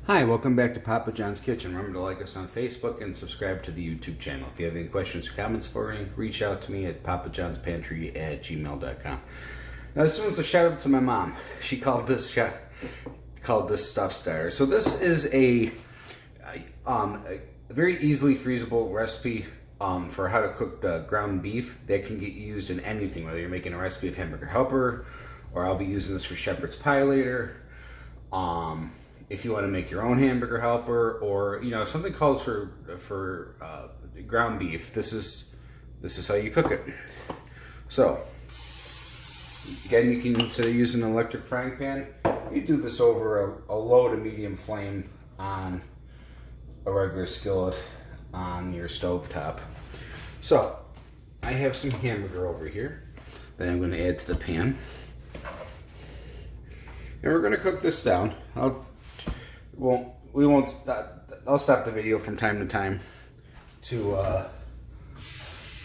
Hi, welcome back to Papa John's Kitchen. Remember to like us on Facebook and subscribe to the YouTube channel. If you have any questions or comments for me, reach out to me at papajohnspantry@gmail.com. Now this one's a shout out to my mom. She called this stuff starter. So this is a very easily freezable recipe for how to cook the ground beef that can get used in anything, whether you're making a recipe of Hamburger Helper, or I'll be using this for shepherd's pie later. If you want to make your own Hamburger Helper, or if something calls for ground beef, this is how you cook it. So again, you can, instead of using an electric frying pan, you do this over a low to medium flame on a regular skillet on your stove top. So I have some hamburger over here that I'm going to add to the pan, and we're going to cook this down. I'll stop the video from time to time to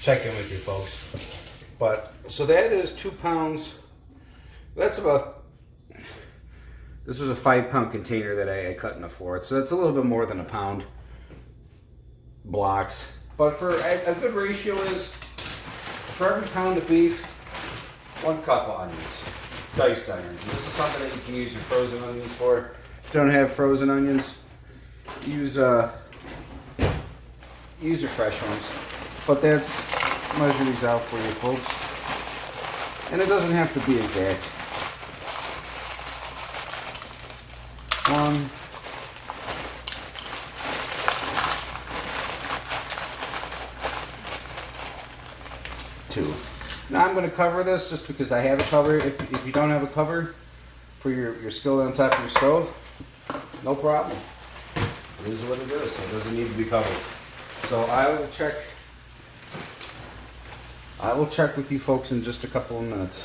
check in with you folks. But so that is 2 pounds. That's about. This was a 5-pound container that I cut in the floor, so that's a little bit more than a pound blocks. But for a good ratio is, for every pound of beef, 1 cup of onions, diced onions. And this is something that you can use your frozen onions for. If you don't have frozen onions, use your fresh ones. But measure these out for you folks. And it doesn't have to be exact. 1, 2. Now I'm going to cover this just because I have a cover. If you don't have a cover for your skillet on top of your stove, no problem. It is what it is. It doesn't need to be covered. So I will check with you folks in just a couple of minutes.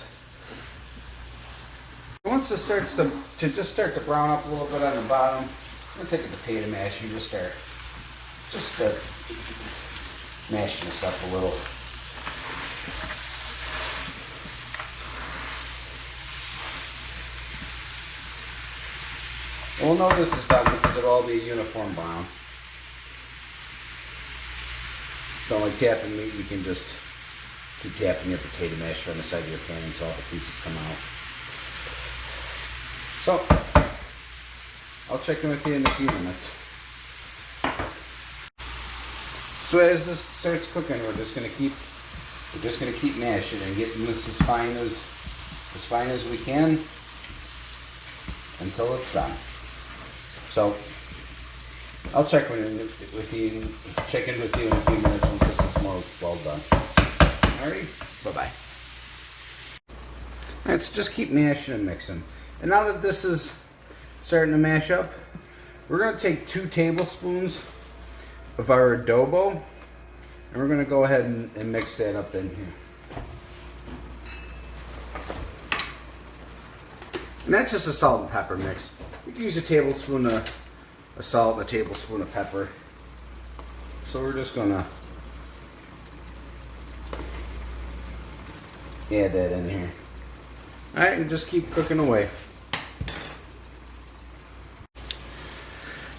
Once this starts to brown up a little bit on the bottom, I'm going to take a potato mash and just start mashing this up a little. We'll know this is done because it'll all be a uniform brown. Don't like tapping meat, you can just keep tapping your potato mash on the side of your pan until all the pieces come out. So, I'll check in with you in a few minutes. So as this starts cooking, we're just gonna keep mashing and getting this as fine as we can until it's done. So I'll check in with you in a few minutes once this is more well done. Alrighty, bye-bye. Alright, so just keep mashing and mixing. And now that this is starting to mash up, we're going to take 2 tablespoons of our adobo, and we're going to go ahead and mix that up in here. And that's just a salt and pepper mix. You can use a tablespoon of salt and a tablespoon of pepper. So we're just going to add that in here. Alright, and just keep cooking away.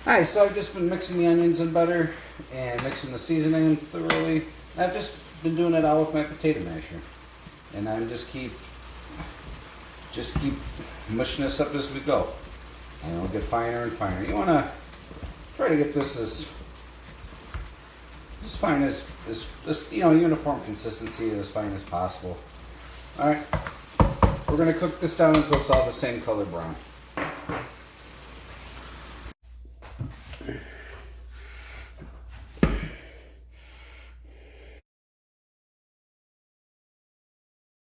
Alright, so I've just been mixing the onions and butter and mixing the seasoning thoroughly. I've just been doing it all with my potato masher. And I'm just keep mushing this up as we go. And it'll get finer and finer. You want to try to get this as fine as uniform consistency, as fine as possible. Alright, we're going to cook this down until it's all the same color brown.